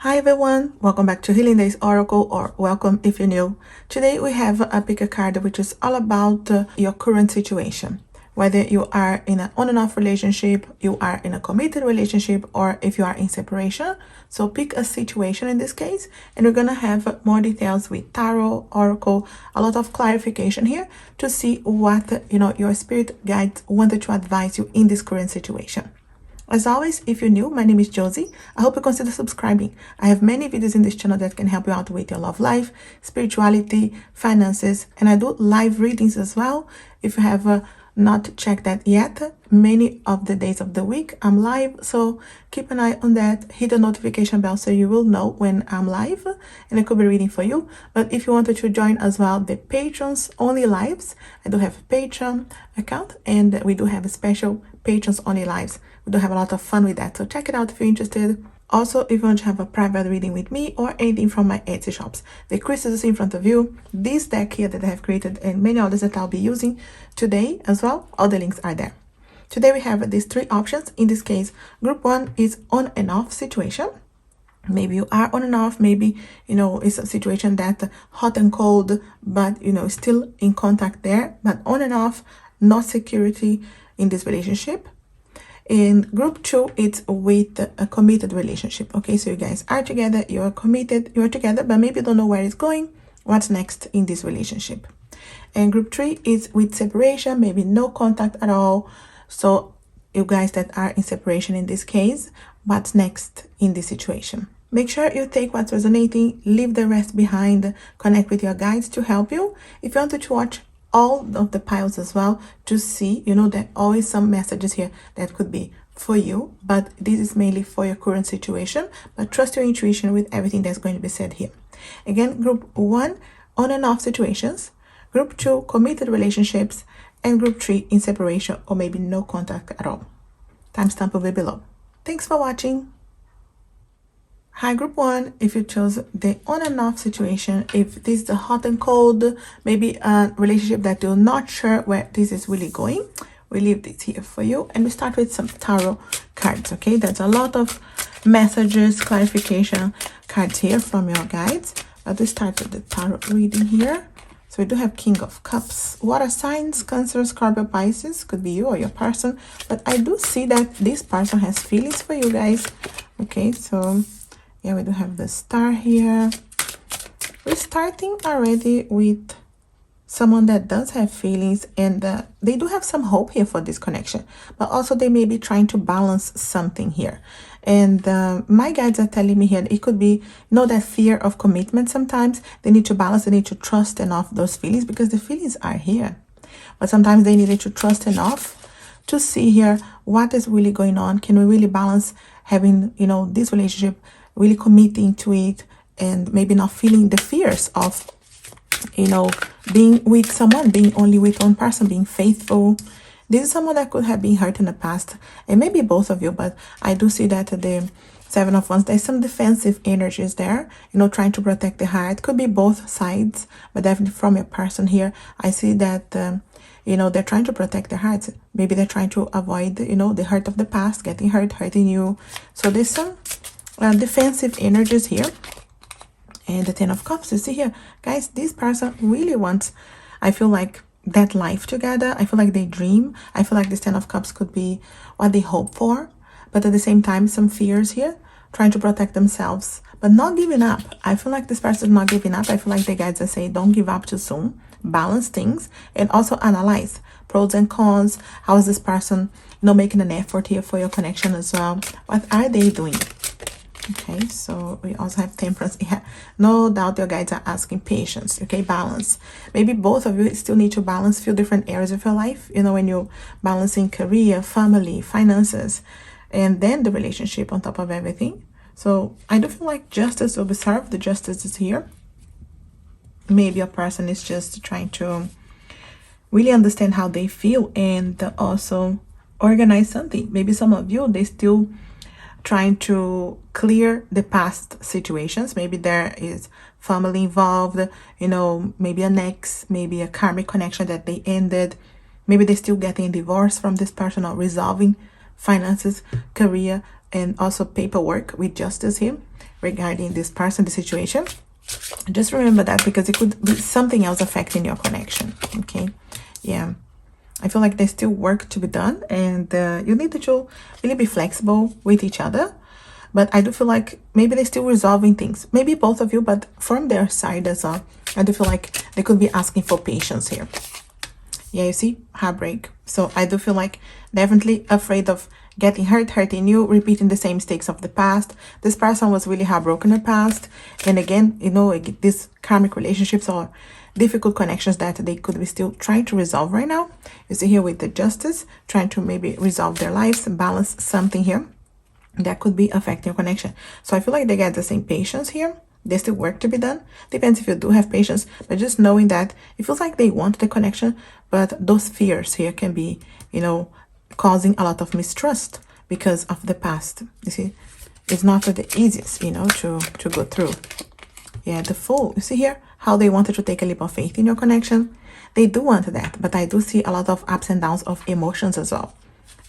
Hi everyone, welcome back to Healing Days Oracle, or welcome if you're new. Today we have a pick a card which is all about your current situation. Whether you are in an on and off relationship, you are in a committed relationship, or if you are in separation. So pick a situation in this case, and we're gonna have more details with Tarot, Oracle, a lot of clarification here to see what your spirit guides wanted to advise you in this current situation. As always, if you're new, my name is Josie. I hope you consider subscribing. I have many videos in this channel that can help you out with your love life, spirituality, finances, and I do live readings as well. If you have not checked that yet, many of the days of the week I'm live, so keep an eye on that. Hit the notification bell so you will know when I'm live and I could be reading for you. But if you wanted to join as well the patrons only lives, I do have a Patreon account and we do have a special patrons only lives. We do have a lot of fun with that, so check it out if you're interested. Also, if you want to have a private reading with me or anything from my Etsy shops, the crystals in front of you, this deck here that I have created, and many others that I'll be using today as well, all the links are there. Today we have these three options. In this case, group one is on and off situation. Maybe you are on and off, maybe it's a situation that hot and cold, but still in contact there, but on and off, not security in this relationship. In group two, it's with a committed relationship. Okay, so you guys are together, you're committed, you're together, but maybe you don't know where it's going, what's next in this relationship. And group three is with separation, maybe no contact at all. So you guys that are in separation in this case, what's next in this situation? Make sure you take what's resonating, leave the rest behind, connect with your guides to help you. If you wanted to watch all of the piles as well to see, there are always some messages here that could be for you, but this is mainly for your current situation. But trust your intuition with everything that's going to be said here. Again, group one, on and off situations, group two, committed relationships, and group three, in separation or maybe no contact at all. Timestamp will be below. Thanks for watching. Hi, group one, if you chose the on and off situation, if this is a hot and cold, maybe a relationship that you're not sure where this is really going, we leave this here for you. And we start with some tarot cards, okay? There's a lot of messages, clarification cards here from your guides. But we start with the tarot reading here. So we do have King of Cups, water signs, Cancer, Scorpio, Pisces, could be you or your person. But I do see that this person has feelings for you guys, okay? So yeah, we do have the Star here. We're starting already with someone that does have feelings, and they do have some hope here for this connection, but also they may be trying to balance something here. And my guides are telling me here it could be that fear of commitment. Sometimes they need to balance, they need to trust enough those feelings because the feelings are here, but sometimes they needed to trust enough to see here what is really going on. Can we really balance having this relationship, really committing to it, and maybe not feeling the fears of being with someone, being only with one person, being faithful. This is someone that could have been hurt in the past, and maybe both of you, but I do see that the Seven of Wands, there's some defensive energies there, trying to protect the heart. Could be both sides, but definitely from your person here, I see that they're trying to protect their hearts. Maybe they're trying to avoid the hurt of the past, getting hurt, hurting you. So there's some defensive energies here. And the Ten of Cups, you see here, guys, this person really wants, I feel like, that life together. I feel like they dream. I feel like this Ten of Cups could be what they hope for, but at the same time some fears here, trying to protect themselves but not giving up. I feel like this person is not giving up. I feel like the guides are saying don't give up too soon, balance things, and also analyze pros and cons. How is this person making an effort here for your connection as well? What are they doing? Okay, so we also have Temperance. Yeah, no doubt your guides are asking patience. Okay, balance. Maybe both of you still need to balance a few different areas of your life, when you're balancing career, family, finances, and then the relationship on top of everything. So I do feel like justice will be served. The justice is here. Maybe a person is just trying to really understand how they feel and also organize something. Maybe some of you, they still trying to clear the past situations. Maybe there is family involved, maybe an ex, maybe a karmic connection that they ended. Maybe they're still getting a divorce from this person or resolving finances, career, and also paperwork with justice here regarding this person, the situation. Just remember that, because it could be something else affecting your connection. Okay, yeah, I feel like there's still work to be done, and you need to really be flexible with each other. But I do feel like maybe they're still resolving things, maybe both of you, but from their side as well, I do feel like they could be asking for patience here. Yeah, you see, heartbreak. So I do feel like definitely afraid of getting hurt, hurting you, repeating the same mistakes of the past. This person was really heartbroken in the past. And again, you know, these karmic relationships or difficult connections that they could be still trying to resolve right now. You see here with the justice, trying to maybe resolve their lives and balance something here that could be affecting your connection. So I feel like they get the same patience here. There's still work to be done. Depends if you do have patience, but just knowing that it feels like they want the connection, but those fears here can be, you know, causing a lot of mistrust because of the past. You see, it's not the easiest, you know, to go through. Yeah, the Fool. You see here how they wanted to take a leap of faith in your connection. They do want that, but I do see a lot of ups and downs of emotions as well.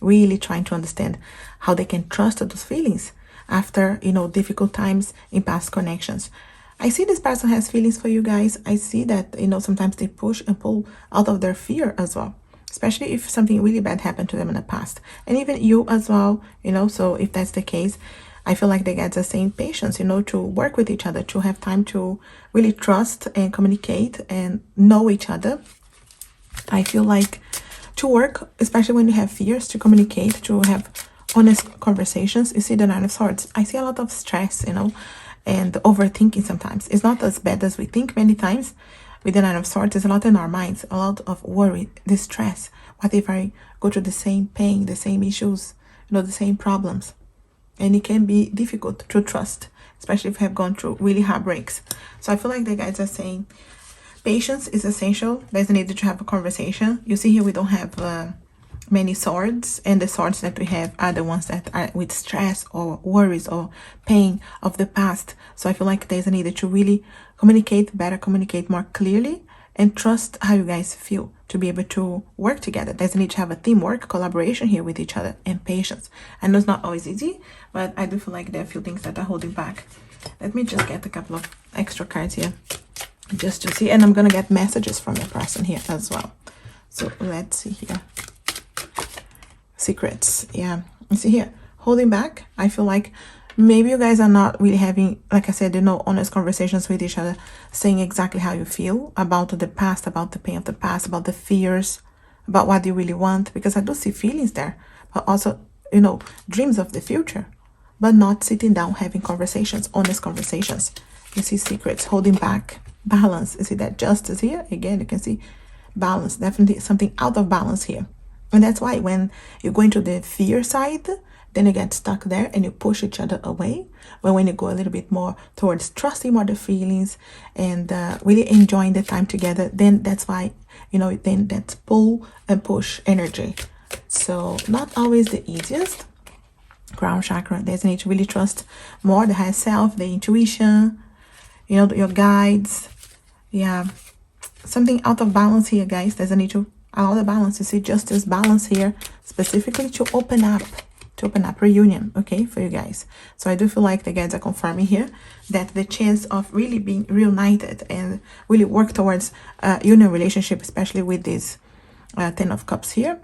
Really trying to understand how they can trust those feelings after, you know, difficult times in past connections. I see this person has feelings for you guys. I see that, you know, sometimes they push and pull out of their fear as well, especially if something really bad happened to them in the past, and even you as well, you know. So if that's the case, I feel like they get the same patience, you know, to work with each other, to have time to really trust and communicate and know each other. I feel like to work, especially when you have fears, to communicate, to have honest conversations. You see the Nine of Swords. I see a lot of stress, you know, and overthinking sometimes. It's not as bad as we think many times. With the Nine of Swords, there's a lot in our minds, a lot of worry, distress. What if I go through the same pain, the same issues, you know, the same problems? And it can be difficult to trust, especially if you have gone through really heartbreaks. So I feel like the guys are saying patience is essential. There's a need to have a conversation. You see here we don't have many swords, and the swords that we have are the ones that are with stress or worries or pain of the past. So I feel like there's a need to really communicate better, communicate more clearly, and trust how you guys feel to be able to work together. There's a need to have a teamwork, collaboration here with each other, and patience. I know it's not always easy, but I do feel like there are a few things that are holding back. Let me just get a couple of extra cards here just to see, and I'm gonna get messages from the person here as well. So let's see here. Secrets. Yeah, you see here holding back. I feel like maybe you guys are not really having, like I said, you know, honest conversations with each other, saying exactly how you feel about the past, about the pain of the past, about the fears, about what you really want, because I do see feelings there, but also, you know, dreams of the future, but not sitting down having conversations, honest conversations. You see secrets, holding back, balance. You see that justice here again. You can see balance, definitely something out of balance here. And that's why when you go into the fear side, then you get stuck there and you push each other away. But when you go a little bit more towards trusting more the feelings and really enjoying the time together, then that's why, you know, then that's pull and push energy. So not always the easiest. Crown chakra, there's a need to really trust more the higher self, the intuition, you know, your guides. Yeah, something out of balance here, guys. There's a need to allow the balance. You see justice, balance here, specifically to open up reunion, okay, for you guys. So I do feel like the guides are confirming here that the chance of really being reunited and really work towards union relationship, especially with this 10 of Cups here,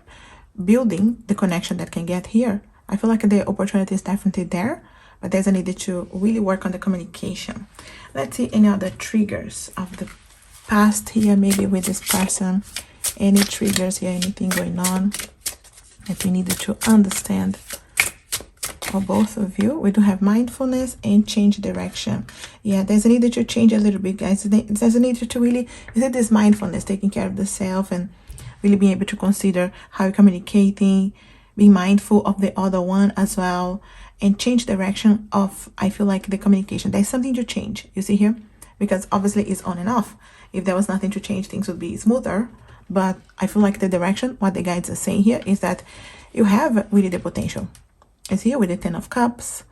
building the connection that can get here. I feel like the opportunity is definitely there, but there's a need to really work on the communication. Let's see any other triggers of the past here, maybe with this person. Any triggers here, anything going on that we needed to understand for both of you. We do have mindfulness and change direction. Yeah, there's a need to change a little bit, guys. There's a need to really, you see, this mindfulness, taking care of the self and really being able to consider how you're communicating, being mindful of the other one as well, and change direction of, I feel like, the communication. There's something to change, you see here, because obviously it's on and off. If there was nothing to change, things would be smoother. But I feel like the direction, what the guides are saying here, is that you have really the potential. It's here with the 10 of Cups,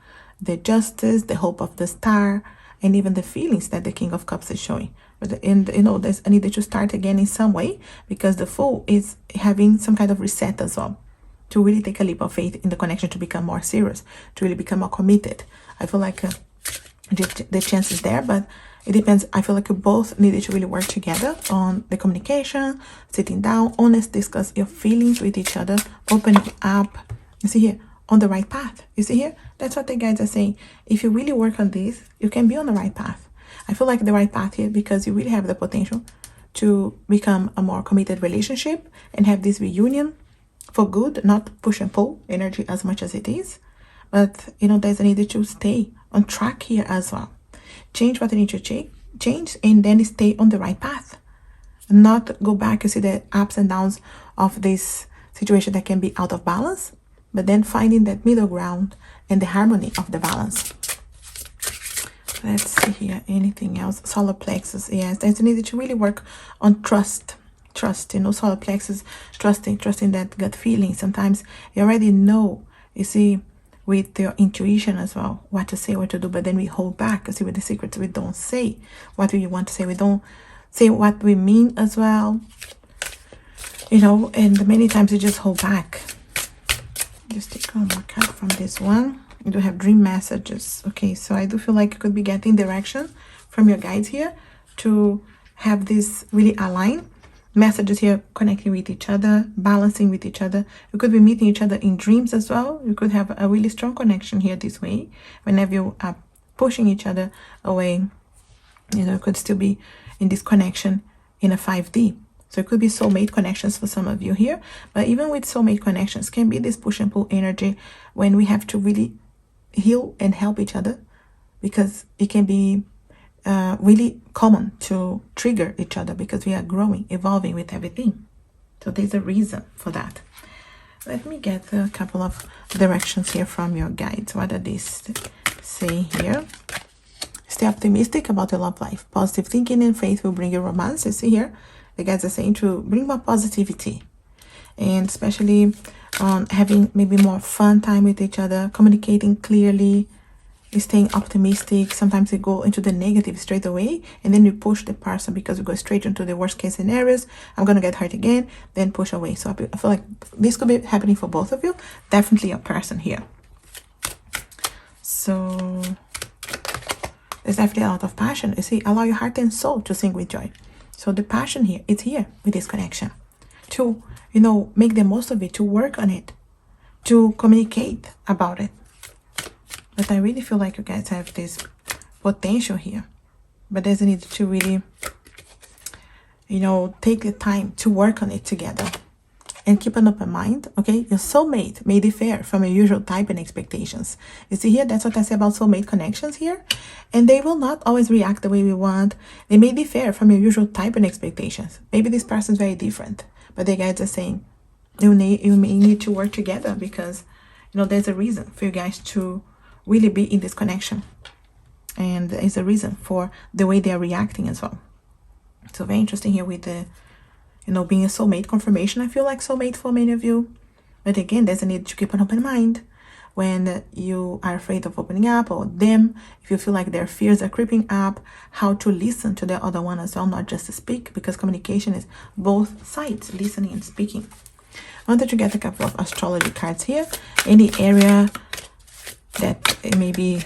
the justice, the hope of the star, and even the feelings that the King of Cups is showing. But in, you know, there's a need to start again in some way, because the Fool is having some kind of reset as well. to really take a leap of faith in the connection, to become more serious, to really become more committed. I feel like the chance is there, but it depends. I feel like you both needed to really work together on the communication, sitting down, honest, discuss your feelings with each other, opening up. You see here, on the right path. You see here? That's what the guides are saying. If you really work on this, you can be on the right path. I feel like the right path here because you really have the potential to become a more committed relationship and have this reunion for good, not push and pull energy as much as it is. But, you know, there's a need to stay on track here as well. Change what you need to change and then stay on the right path. Not go back. You see the ups and downs of this situation that can be out of balance, but then finding that middle ground and the harmony of the balance. Let's see here. Anything else? Solar plexus. Yes, there's a need to really work on trust. Trust, you know, solar plexus, trusting that gut feeling. Sometimes you already know, you see, with your intuition as well, what to say, what to do, but then we hold back. You see, with the secrets, we don't say what we want to say. We don't say what we mean as well, you know, and many times we just hold back. Just take one more card from this one. You do have dream messages. Okay, so I do feel like you could be getting direction from your guides here to have this really align. Messages here connecting with each other, balancing with each other. You could be meeting each other in dreams as well. You could have a really strong connection here this way. Whenever you are pushing each other away, you know, you could still be in this connection in a 5D. So it could be soulmate connections for some of you here. But even with soulmate connections, can be this push and pull energy when we have to really heal and help each other, because it can be really common to trigger each other because we are growing, evolving with everything. So there's a reason for that. Let me get a couple of directions here from your guides. What does this say here? Stay optimistic about your love life. Positive thinking and faith will bring you romance. You see here, the guides are saying to bring more positivity, and especially on having maybe more fun time with each other, communicating clearly, staying optimistic. Sometimes we go into the negative straight away and then we push the person because we go straight into the worst case scenarios. I'm gonna get hurt again, then push away. So I feel like this could be happening for both of you. Definitely a person here. So there's definitely a lot of passion. You see, allow your heart and soul to sing with joy. So the passion here, it's here with this connection to, you know, make the most of it, to work on it, to communicate about it. But I really feel like you guys have this potential here. But there's a need to really, you know, take the time to work on it together. And keep an open mind, okay? Your soulmate may differ from your usual type and expectations. You see here, that's what I say about soulmate connections here. And they will not always react the way we want. They may differ from your usual type and expectations. Maybe this person is very different. But the guides are saying you may need to work together because, you know, there's a reason for you guys to really be in this connection, and there is a reason for the way they are reacting as well. So very interesting here with the, you know, being a soulmate confirmation. I feel like soulmate for many of you, but again, there's a need to keep an open mind when you are afraid of opening up, or them, if you feel like their fears are creeping up, how to listen to the other one as well, not just to speak, because communication is both sides, listening and speaking. I wanted to get a couple of astrology cards here. Any area that maybe,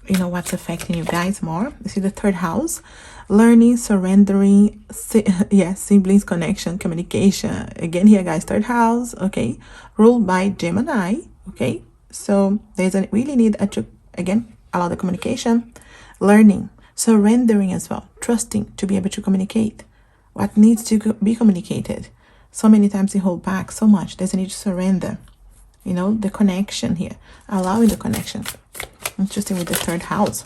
you know, what's affecting you guys more. You see the third house, learning, surrendering, siblings, connection, communication. Again here, guys, third house, okay, ruled by Gemini, okay. So there's a really need to, again, allow the communication, learning, surrendering as well, trusting to be able to communicate what needs to be communicated. So many times we hold back so much. There's a need to surrender. You know, the connection here, allowing the connection. Interesting with the third house.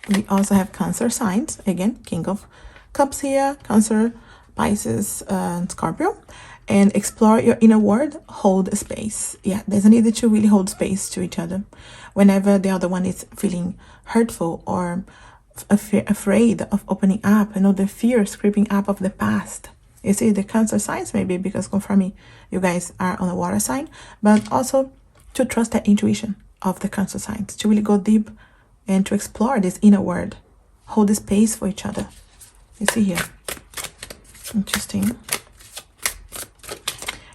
We also have Cancer signs. Again, King of Cups here, Cancer, Pisces, Scorpio. And explore your inner world, hold space. Yeah, there's a need to really hold space to each other. Whenever the other one is feeling hurtful or afraid of opening up, you know, the fears creeping up of the past. You see the Cancer signs, maybe because confirming you guys are on a water sign, but also to trust that intuition of the Cancer signs, to really go deep and to explore this inner world, hold the space for each other. You see here, interesting.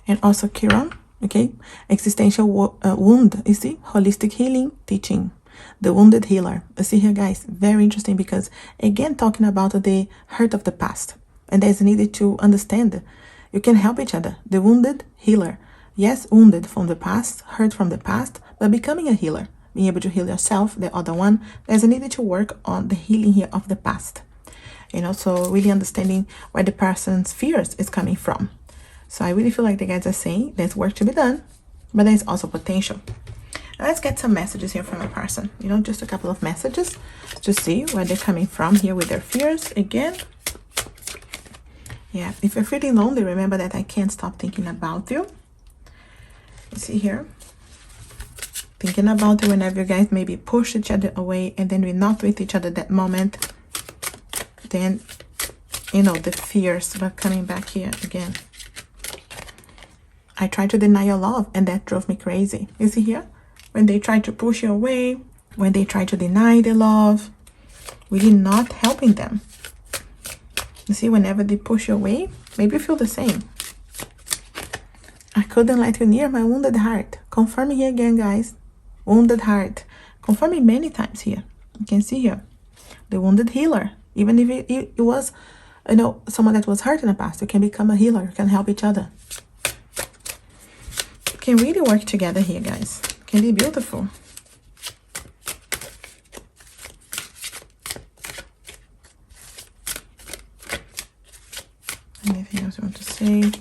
and also Chiron, okay? Existential wound, you see? Holistic healing teaching. The wounded healer. You see here, guys, very interesting because, again, talking about the hurt of the past. And there's needed to understand you can help each other. The wounded healer. Yes, wounded from the past, hurt from the past, but becoming a healer. Being able to heal yourself, the other one. There's a need to work on the healing here of the past. And also really understanding where the person's fears is coming from. So I really feel like the guys are saying there's work to be done, but there's also potential. Now let's get some messages here from a person. You know, just a couple of messages to see where they're coming from here with their fears again. Yeah, if you're feeling lonely, remember that I can't stop thinking about you. You see here, thinking about you whenever you guys maybe push each other away and then we're not with each other that moment. Then, you know, the fears are coming back here again. I tried to deny your love and that drove me crazy. You see here, when they try to push you away, when they try to deny the love, really not helping them. You see, whenever they push you away, maybe you feel the same. I couldn't let you near my wounded heart. Confirming here again, guys. Wounded heart. Confirming many times here. You can see here. The wounded healer. Even if it was, you know, someone that was hurt in the past, you can become a healer. You can help each other. You can really work together here, guys. It can be beautiful. Anything else you want to say?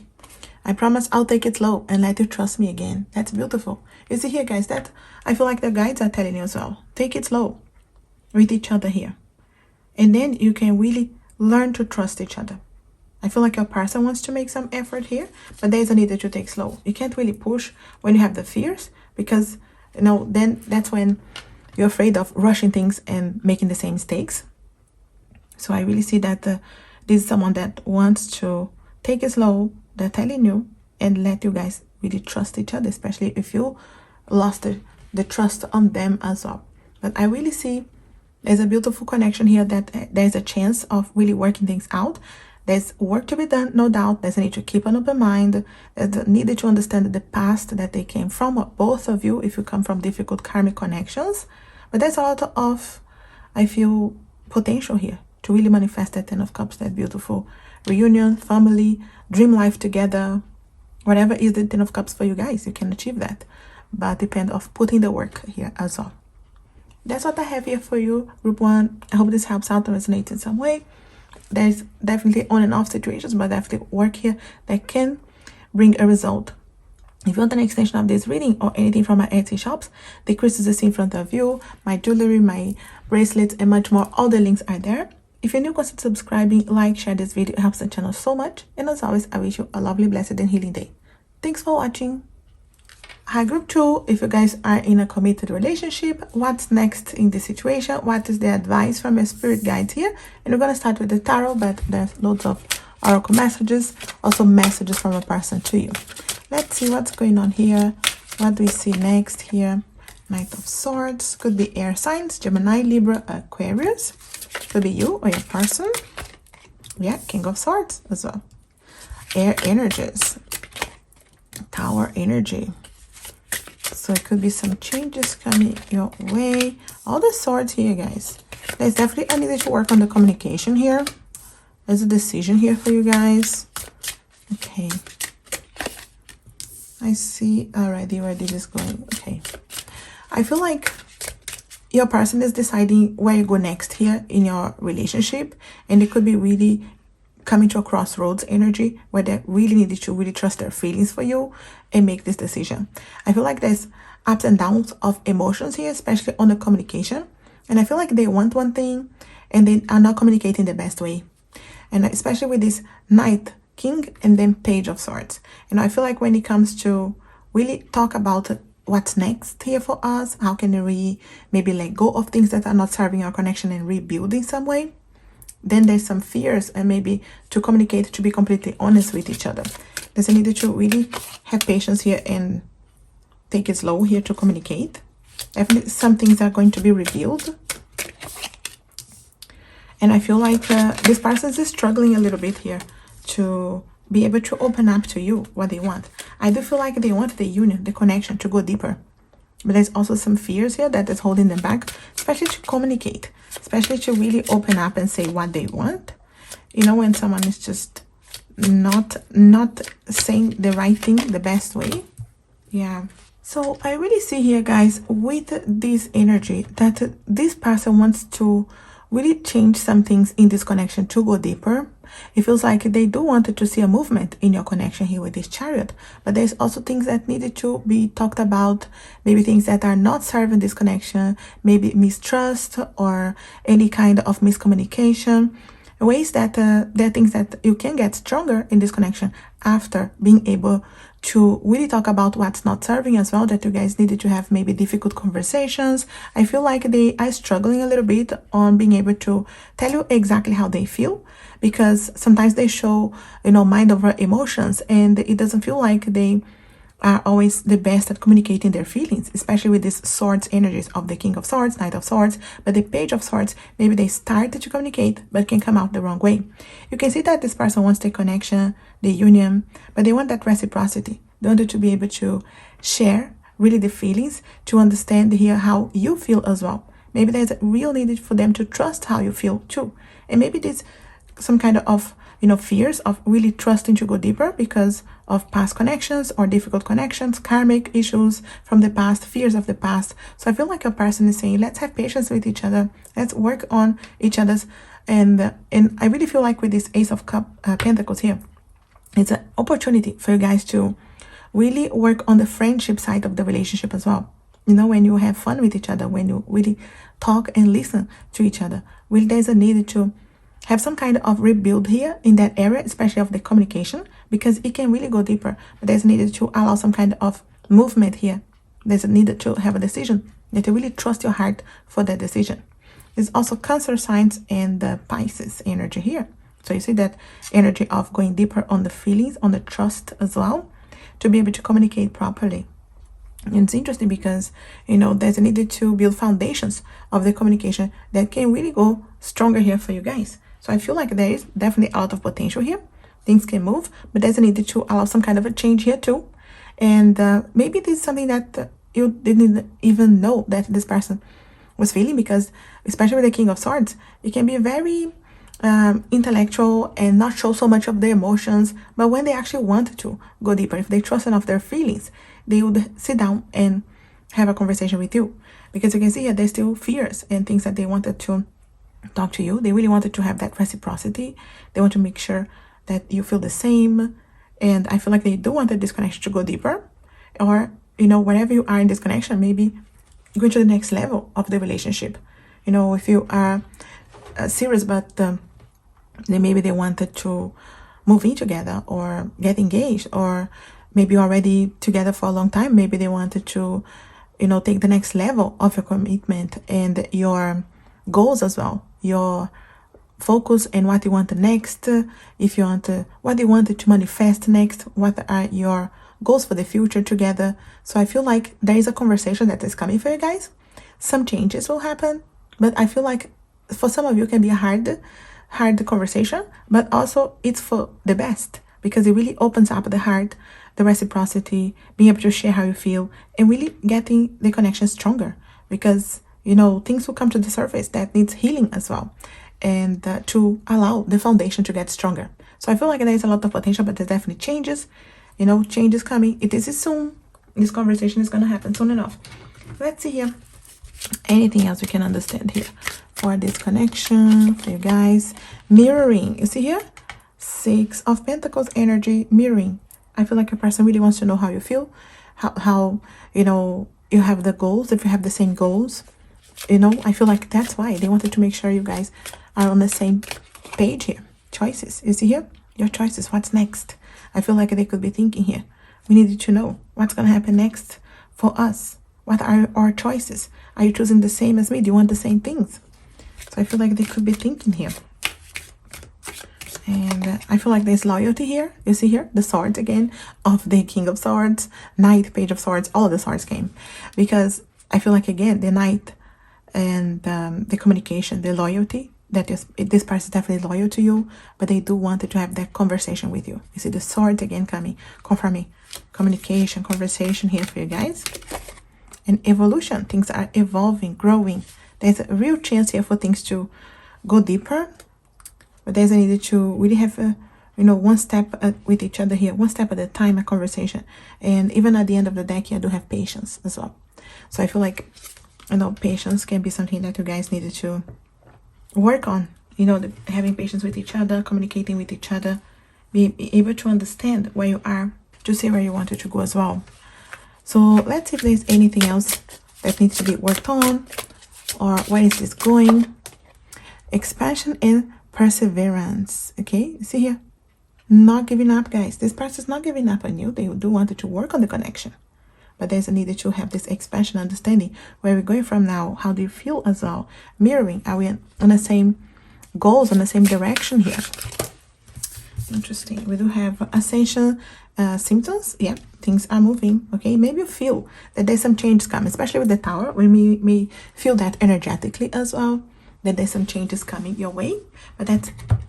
I promise I'll take it slow and let you trust me again. That's beautiful. You see here, guys, that I feel like the guides are telling you as well. Take it slow with each other here. And then you can really learn to trust each other. I feel like your person wants to make some effort here, but there's a need that you take slow. You can't really push when you have the fears because, you know, then that's when you're afraid of rushing things and making the same mistakes. So I really see that this is someone that wants to take it slow. They're telling you and let you guys really trust each other, especially if you lost the trust on them as well. But I really see there's a beautiful connection here that there's a chance of really working things out. There's work to be done, no doubt. There's a need to keep an open mind. There's a need to understand the past that they came from, both of you, if you come from difficult karmic connections. But there's a lot of, I feel, potential here to really manifest that Ten of Cups, that beautiful reunion, family, dream life together. Whatever is the Ten of Cups for you guys, you can achieve that. But depend of putting the work here as well. That's what I have here for you, Group 1. I hope this helps out and resonates in some way. There's definitely on and off situations, but definitely work here that can bring a result. If you want an extension of this reading or anything from my Etsy shops, the crystals you see in front of you, my jewelry, my bracelets, and much more, all the links are there. If you're new, consider subscribing, like, share this video. It helps the channel so much. And as always, I wish you a lovely, blessed, and healing day. Thanks for watching. Hi, Group 2. If you guys are in a committed relationship, what's next in this situation? What is the advice from your spirit guides here? And we're going to start with the tarot, but there's loads of oracle messages, also messages from a person to you. Let's see what's going on here. What do we see next here? Knight of Swords. Could be air signs, Gemini, Libra, Aquarius. Could be you or your person. Yeah, King of Swords as well. Air energies. Tower energy. So it could be some changes coming your way. All the swords here, guys. There's definitely a need to work on the communication here. There's a decision here for you guys. Okay. I see already where this is going. Okay. I feel like your person is deciding where you go next here in your relationship. And it could be really coming to a crossroads energy where they really need to really trust their feelings for you and make this decision. I feel like there's ups and downs of emotions here, especially on the communication. And I feel like they want one thing and they are not communicating the best way. And especially with this Knight, King, and then Page of Swords. And I feel like when it comes to really talk about what's next here for us, how can we maybe let go of things that are not serving our connection and rebuild in some way, then there's some fears and maybe to communicate, to be completely honest with each other. There's a need to really have patience here and take it slow here to communicate. Definitely some things are going to be revealed. And I feel like this person is struggling a little bit here to be able to open up to you what they want. I do feel like they want the union, the connection to go deeper. But there's also some fears here that is holding them back, especially to communicate, especially to really open up and say what they want. You know, when someone is just not saying the right thing the best way. Yeah. So I really see here, guys, with this energy that this person wants to really change some things in this connection to go deeper. It feels like they do want to see a movement in your connection here with this Chariot, but there's also things that needed to be talked about, maybe things that are not serving this connection, maybe mistrust or any kind of miscommunication, ways that there are things that you can get stronger in this connection after being able to really talk about what's not serving as well, that you guys needed to have maybe difficult conversations. I feel like they are struggling a little bit on being able to tell you exactly how they feel, because sometimes they show, you know, mind over emotions, and it doesn't feel like they are always the best at communicating their feelings, especially with these swords energies of the King of Swords, Knight of Swords, but the Page of Swords, maybe they started to communicate but can come out the wrong way. You can see that this person wants the connection, the union, but they want that reciprocity. They want to be able to share really the feelings, to understand here how you feel as well. Maybe there's a real need for them to trust how you feel too, and maybe there's some kind of, you know, fears of really trusting to go deeper because of past connections or difficult connections, karmic issues from the past, fears of the past. So I feel like a person is saying, let's have patience with each other, let's work on each other's, and I really feel like with this Ace of Pentacles here, it's an opportunity for you guys to really work on the friendship side of the relationship as well. You know, when you have fun with each other, when you really talk and listen to each other, really there's a need to have some kind of rebuild here in that area, especially of the communication, because it can really go deeper. But there's needed to allow some kind of movement here. There's a need to have a decision, that you really trust your heart for that decision. There's also Cancer signs and the Pisces energy here. So you see that energy of going deeper on the feelings, on the trust as well, to be able to communicate properly. And it's interesting because, you know, there's a need to build foundations of the communication that can really go stronger here for you guys. So I feel like there is definitely a lot of potential here. Things can move, but there's a need to allow some kind of a change here too. And maybe this is something that you didn't even know that this person was feeling, because especially with the King of Swords, it can be very intellectual and not show so much of the emotions. But when they actually want to go deeper, if they trust enough their feelings, they would sit down and have a conversation with you. Because you can see here, there's still fears and things that they wanted to talk to you. They really wanted to have that reciprocity. They want to make sure that you feel the same. And I feel like they do want this connection to go deeper, or, you know, wherever you are in this connection, maybe go to the next level of the relationship. You know, if you are serious, but then maybe they wanted to move in together or get engaged, or maybe you're already together for a long time. Maybe they wanted to, you know, take the next level of your commitment and your goals as well, your focus and what you want next. If you want what you wanted to manifest next, what are your goals for the future together. So I feel like there is a conversation that is coming for you guys. Some changes will happen, but I feel like for some of you it can be a hard conversation, but also it's for the best, because it really opens up the heart, the reciprocity, being able to share how you feel, and really getting the connection stronger, because, you know, things will come to the surface that needs healing as well, and to allow the foundation to get stronger. So I feel like there's a lot of potential, but there's definitely changes, you know, changes coming. It is soon. This conversation is going to happen soon enough. Let's see here. Anything else we can understand here for this connection for you guys? Mirroring. You see here? Six of Pentacles energy, mirroring. I feel like a person really wants to know how you feel, how you know, you have the goals, if you have the same goals. You know, I feel like that's why they wanted to make sure you guys are on the same page here. Choices. You see here? Your choices. What's next? I feel like they could be thinking here. We needed to know what's going to happen next for us. What are our choices? Are you choosing the same as me? Do you want the same things? So I feel like they could be thinking here. And I feel like there's loyalty here. You see here? The swords again of the King of Swords, Knight, Page of Swords. All of the swords came. Because I feel like, again, the Knight and the communication, the loyalty, that this person is definitely loyal to you, but they do want to have that conversation with you. You see the sword again coming, confirming communication, conversation here for you guys. And evolution, things are evolving, growing. There's a real chance here for things to go deeper, but there's a need to really have a, one step with each other here, one step at a time, a conversation. And even at the end of the deck here, I do have patience as well. So I feel like, patience can be something that you guys needed to work on, having patience with each other, communicating with each other, be able to understand where you are, to see where you wanted to go as well. So let's see if there's anything else that needs to be worked on, or where is this going. Expansion and perseverance. Okay, see here, not giving up, guys. This person's not giving up on you. They do want to work on the connection, but there's a need to have this expansion, understanding where we're going from now. How do you feel as well? Mirroring, are we on the same goals, on the same direction here? Interesting. We do have ascension symptoms. Yeah, things are moving. Okay, maybe you feel that there's some changes coming, especially with the Tower. We may feel that energetically as well, that there's some changes coming your way. But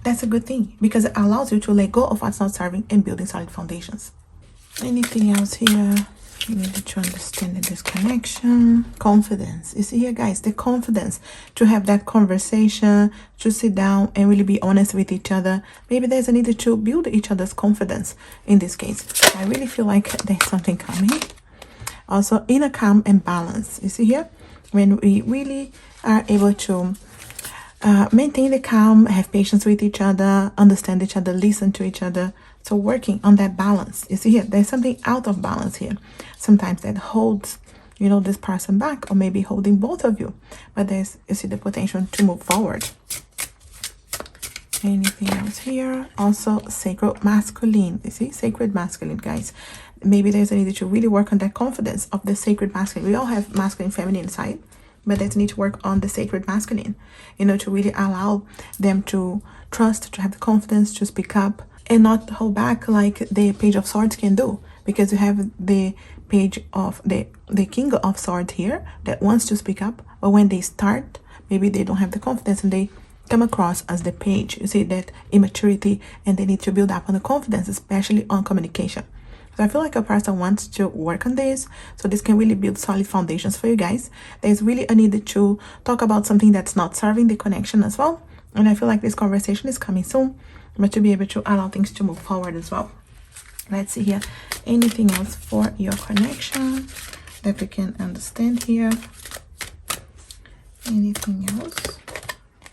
that's a good thing, because it allows you to let go of what's not serving and building solid foundations. Anything else here you need to understand in this connection? Confidence. You see here, guys, the confidence to have that conversation, to sit down and really be honest with each other. Maybe there's a need to build each other's confidence in this case. I really feel like there's something coming. Also, inner calm and balance. You see here, when we really are able to maintain the calm, have patience with each other, understand each other, listen to each other. So working on that balance. You see here, there's something out of balance here. Sometimes that holds, this person back, or maybe holding both of you. But you see the potential to move forward. Anything else here? Also, sacred masculine. You see, sacred masculine, guys. Maybe there's a need to really work on that confidence of the sacred masculine. We all have masculine, feminine side, but there's a need to work on the sacred masculine, to really allow them to trust, to have the confidence, to speak up, and not hold back like the Page of Swords can do. Because you have the page of the King of Swords here that wants to speak up, but when they start, maybe they don't have the confidence and they come across as the page. You see that immaturity, and they need to build up on the confidence, especially on communication. So I feel like a person wants to work on this, so this can really build solid foundations for you guys. There's really a need to talk about something that's not serving the connection as well, and I feel like this conversation is coming soon, but to be able to allow things to move forward as well. Let's see here, anything else for your connection that we can understand here? Anything else?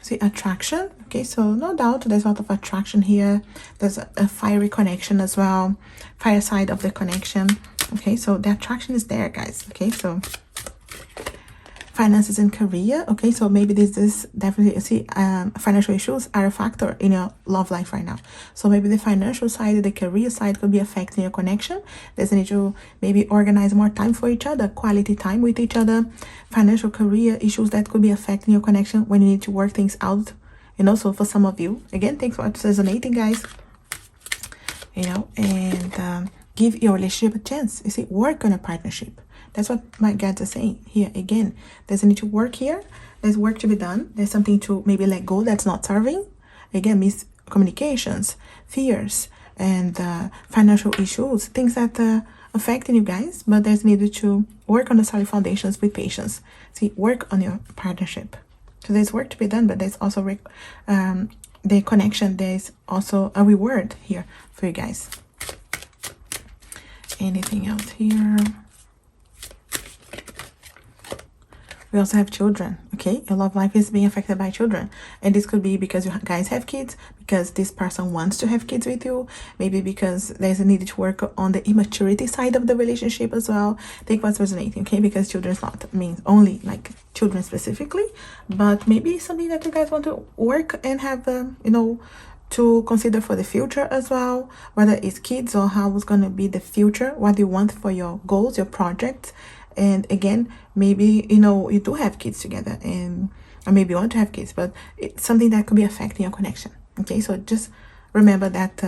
See, attraction. Okay, so no doubt there's a lot of attraction here. There's a fiery connection as well, fire side of the connection. Okay, so the attraction is there, guys. Okay, so finances and career. Okay, so maybe this is definitely, you see, financial issues are a factor in your love life right now. So maybe the financial side, the career side could be affecting your connection. There's a need to maybe organize more time for each other, quality time with each other. Financial, career issues that could be affecting your connection when you need to work things out. So for some of you, again, thanks for resonating, guys. And give your relationship a chance. You see, work on a partnership. That's what my guides are saying here. Again, there's a need to work here. There's work to be done. There's something to maybe let go that's not serving. Again, miscommunications, fears, and financial issues, things that affecting you guys. But there's needed to work on the solid foundations with patience. See, work on your partnership. So there's work to be done, but there's also the connection. There's also a reward here for you guys. Anything else here? We also have children. Okay, your love life is being affected by children, and this could be because you guys have kids, because this person wants to have kids with you, maybe because there's a need to work on the immaturity side of the relationship as well. Think what's resonating. Okay, because children is not means only like children specifically, but maybe something that you guys want to work and have to consider for the future as well, whether it's kids or how it's going to be the future, what you want for your goals, your projects. And again, maybe you do have kids together, or maybe you want to have kids, but it's something that could be affecting your connection. Okay, so just remember that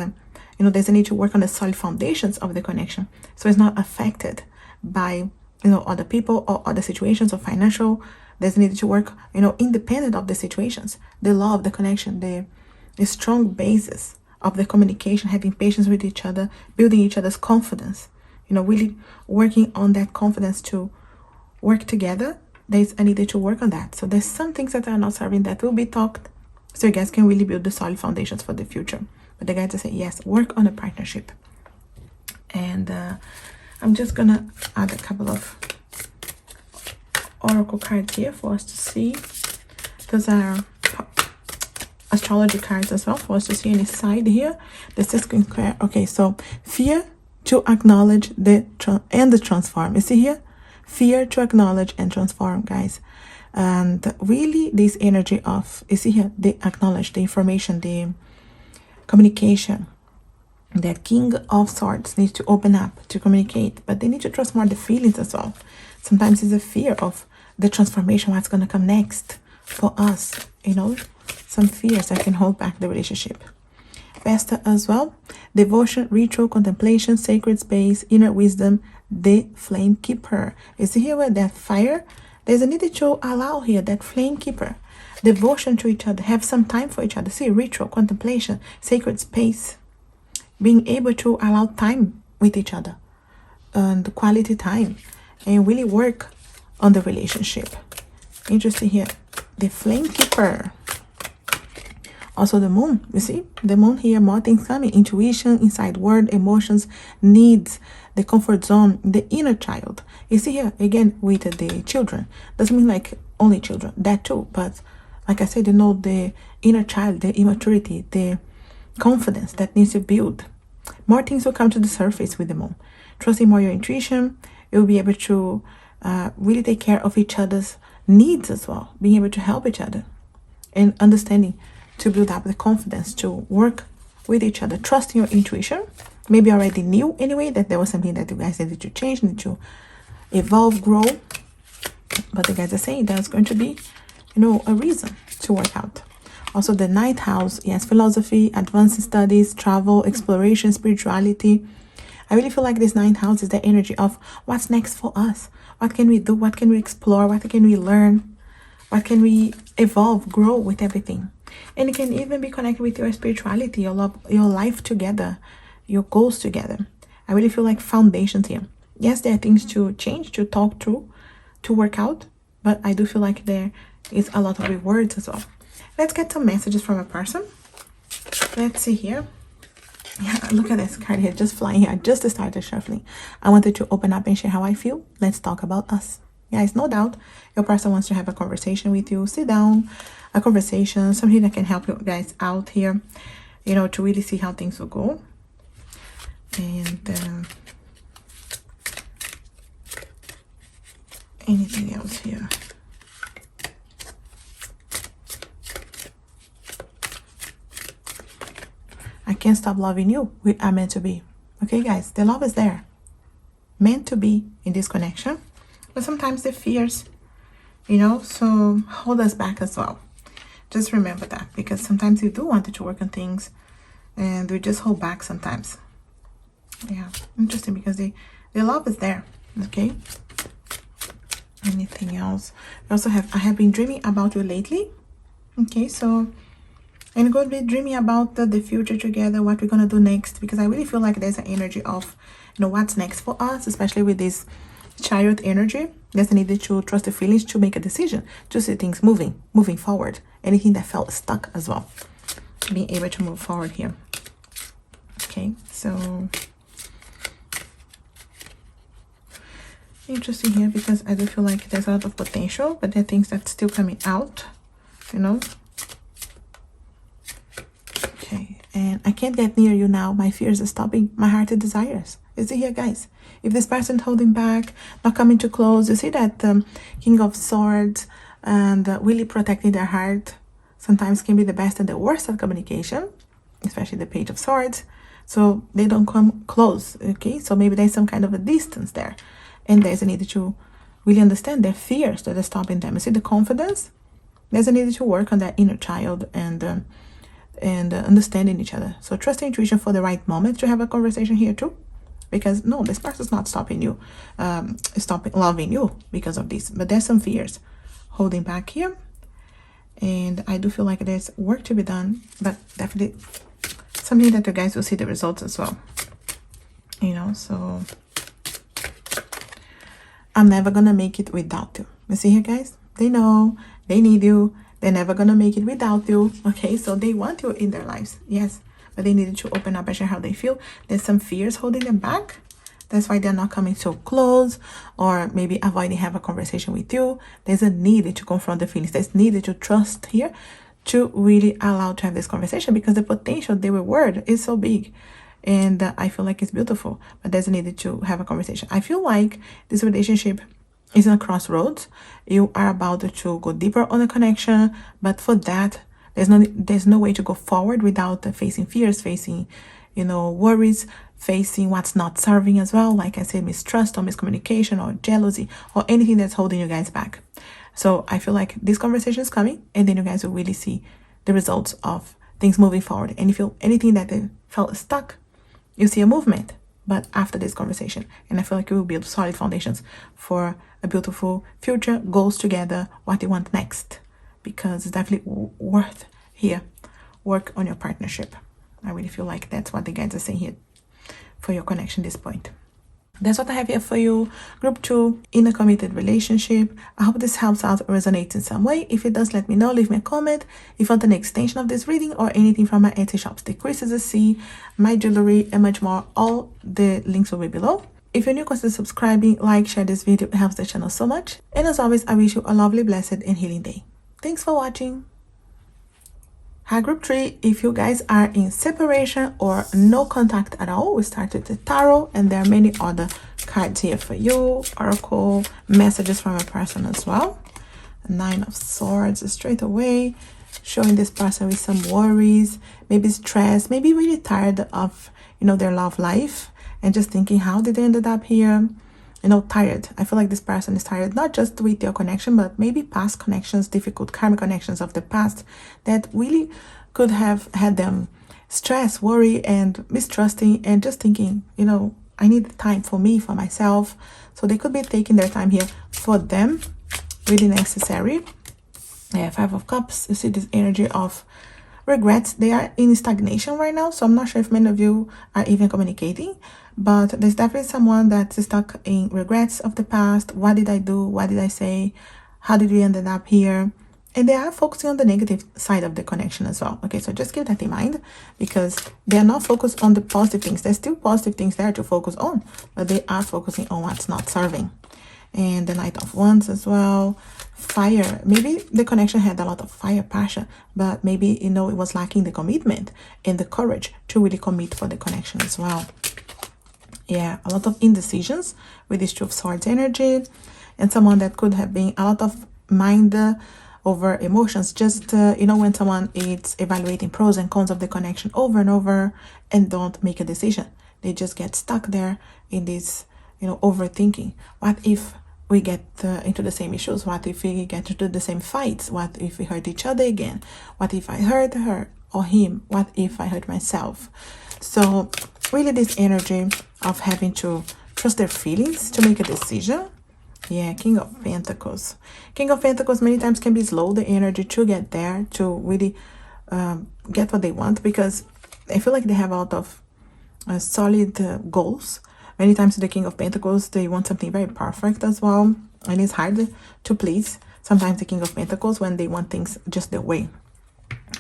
there's a need to work on the solid foundations of the connection, so it's not affected by other people or other situations or financial There's need to work, independent of the situations. The love, the connection, the strong basis of the communication, having patience with each other, building each other's confidence, really working on that confidence to work together. There's a need to work on that. So there's some things that are not serving that will be talked, so you guys can really build the solid foundations for the future. But the guys say, yes, work on a partnership. And I'm just gonna add a couple of oracle cards here for us to see. Those are astrology cards as well for us to see any side here. The Six Square. Okay, so fear to acknowledge the transform. You see here, fear to acknowledge and transform, guys. And really this energy of, you see here, they acknowledge the information, the communication. That King of Swords needs to open up to communicate, but they need to trust more the feelings as well. Sometimes it's a fear of the transformation, what's going to come next for us, some fears that can hold back the relationship. Vesta as well, devotion, ritual, contemplation, sacred space, inner wisdom, the flame keeper. You see here with that fire, there's a need to allow here that flame keeper, devotion to each other, have some time for each other. See, ritual, contemplation, sacred space, being able to allow time with each other and quality time, and really work on the relationship. Interesting here, the flame keeper. Also the moon, you see, the moon here, more things coming, intuition, inside word, emotions, needs, the comfort zone, the inner child. You see here, again, with the children. Doesn't mean like only children, that too, but like I said, the inner child, the immaturity, the confidence that needs to build. More things will come to the surface with the moon. Trusting more your intuition, you'll be able to really take care of each other's needs as well, being able to help each other and understanding, to build up the confidence to work with each other, trusting your intuition. Maybe already knew anyway that there was something that you guys needed to change, need to evolve, grow, but the guys are saying there's going to be a reason to work out. Also the ninth house, yes, philosophy, advanced studies, travel, exploration, spirituality. I really feel like this ninth house is the energy of what's next for us. What can we do? What can we explore? What can we learn? What can we evolve, grow with everything? And it can even be connected with your spirituality, your love, your life together, your goals together. I really feel like foundations here. Yes, there are things to change, to talk through, to work out, but I do feel like there is a lot of rewards as well. Let's get some messages from a person. Let's see here. Yeah, look at this card here, just flying here. I just started shuffling. I wanted to open up and share how I feel. Let's talk about us. Guys, no doubt your person wants to have a conversation with you. Sit down, a conversation, something that can help you guys out here, to really see how things will go. And anything else here? I can't stop loving you. We are meant to be. Okay, guys, the love is there. Meant to be in this connection. But sometimes the fears, so hold us back as well. Just remember that, because sometimes we do want to work on things and we just hold back sometimes. Yeah, interesting, because the love is there. Okay. Anything else? I have been dreaming about you lately. Okay, so and going to be dreaming about the future together, what we're going to do next, because I really feel like there's an energy of, what's next for us, especially with this Chariot energy. There's a need to trust the feelings, to make a decision, to see things moving forward. Anything that felt stuck as well, being able to move forward here. Okay, so interesting here, because I do feel like there's a lot of potential, but there are things that's still coming out, Okay, and I can't get near you now. My fears are stopping my heart and desires. You see here, guys, if this person holding back, not coming too close, you see that King of Swords and really protecting their heart sometimes can be the best and the worst at communication, especially the Page of Swords. So they don't come close. Okay, so maybe there's some kind of a distance there, and there's a need to really understand their fears that are stopping them. You see the confidence. There's a need to work on that inner child and understanding each other. So trust the intuition for the right moment to have a conversation here too, because no, this person's not stopping you, stopping loving you because of this, but there's some fears holding back here. And I do feel like there's work to be done, but definitely something that you guys will see the results as well. You know, so I'm never gonna make it without you. You see here, guys? They know, they need you. They're never gonna make it without you. Okay, so they want you in their lives, yes, but they needed to open up and share how they feel. There's some fears holding them back. That's why they're not coming so close, or maybe avoiding have a conversation with you. There's a need to confront the feelings. There's needed to trust here to really allow to have this conversation, because the potential, the reward is so big. And I feel like it's beautiful, but there's a need to have a conversation. I feel like this relationship is in a crossroads. You are about to go deeper on a connection, but for that, there's no way to go forward without facing fears, facing, you know, worries, facing what's not serving as well. Like I said, mistrust or miscommunication or jealousy or anything that's holding you guys back. So I feel like this conversation is coming, and then you guys will really see the results of things moving forward. And if you anything that they felt stuck, you see a movement, but after this conversation. And I feel like you will build solid foundations for a beautiful future, goals together, what you want next, because it's definitely worth here. Work on your partnership. I really feel like that's what the guides are saying here for your connection at this point. That's what I have here for you. Group 2, in a committed relationship. I hope this helps out or resonates in some way. If it does, let me know. Leave me a comment. If you want an extension of this reading or anything from my Etsy shops, the crystals, the sea, my jewelry, and much more, all the links will be below. If you're new, consider subscribing, like, share this video. It helps the channel so much. And as always, I wish you a lovely, blessed, and healing day. Thanks for watching. Hi, group 3, if you guys are in separation or no contact at all, we started the tarot, and there are many other cards here for you. Oracle, messages from a person as well. 9 of Swords straight away, showing this person with some worries, maybe stress, maybe really tired of, you know, their love life, and just thinking, how did they ended up here? You know, tired. I feel like this person is tired, not just with your connection, but maybe past connections, difficult karmic connections of the past that really could have had them stressed, worry, and mistrusting, and just thinking, you know, I need time for me, for myself. So they could be taking their time here for them, really necessary. Yeah, 5 of Cups. You see this energy of regrets. They are in stagnation right now, so I'm not sure if many of you are even communicating, but there's definitely someone that's stuck in regrets of the past. What did I do? What did I say? How did we end up here? And they are focusing on the negative side of the connection as well. Okay, so just keep that in mind, because they are not focused on the positive things. There's still positive things there to focus on, but they are focusing on what's not serving. And the Knight of Wands as well. Fire. Maybe the connection had a lot of fire, passion, but maybe, you know, it was lacking the commitment and the courage to really commit for the connection as well. Yeah, a lot of indecisions with this 2 of Swords energy, and someone that could have been a lot of mind over emotions. Just, you know, when someone is evaluating pros and cons of the connection over and over and don't make a decision. They just get stuck there in this, you know, overthinking. What if we get into the same issues? What if we get into the same fights? What if we hurt each other again? What if I hurt her or him? What if I hurt myself? So really this energy of having to trust their feelings to make a decision. Yeah, King of Pentacles. King of Pentacles many times can be slow, the energy to get there, to really get what they want, because I feel like they have a lot of solid goals. Many times the King of Pentacles, they want something very perfect as well, and it's hard to please sometimes the King of Pentacles when they want things just their way.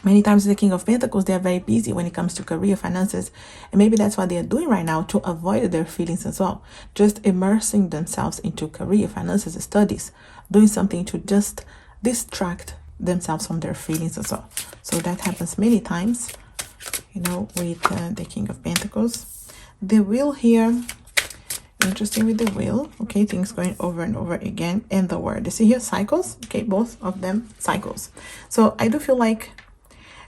Many times the King of Pentacles, they are very busy when it comes to career, finances, and maybe that's what they are doing right now to avoid their feelings as well. Just immersing themselves into career, finances, studies, doing something to just distract themselves from their feelings as well. So that happens many times, you know, with the King of Pentacles. The Wheel here, interesting with the Wheel. Okay, things going over and over again. And the Word, you see here, cycles. Okay, both of them cycles. So I do feel like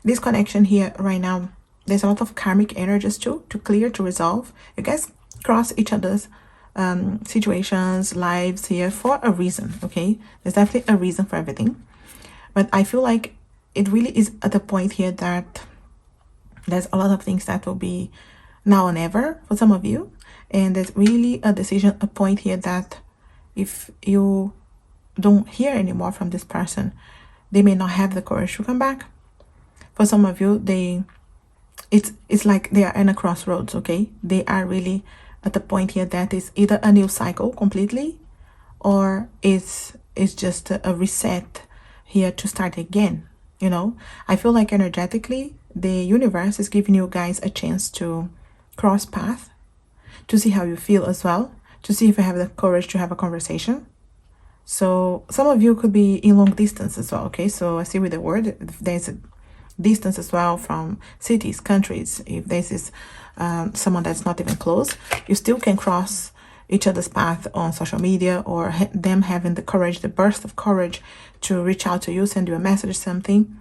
this connection here right now, there's a lot of karmic energies too to clear, to resolve. You guys cross each other's situations, lives here for a reason. Okay, there's definitely a reason for everything, but I feel like it really is at the point here that there's a lot of things that will be now or never for some of you, and there's really a decision, a point here that if you don't hear anymore from this person. They may not have the courage to come back. For some of you, it's like they are in a crossroads, okay? They are really at the point here that is either a new cycle completely, or it's just a reset here to start again. You know, I feel like energetically the universe is giving you guys a chance to cross path, to see how you feel as well, to see if you have the courage to have a conversation. So some of you could be in long distance as well, okay? So I see with the word, there's a distance as well from cities, countries. If this is someone that's not even close, you still can cross each other's path on social media, or them having the courage, the burst of courage to reach out to you, send you a message or something,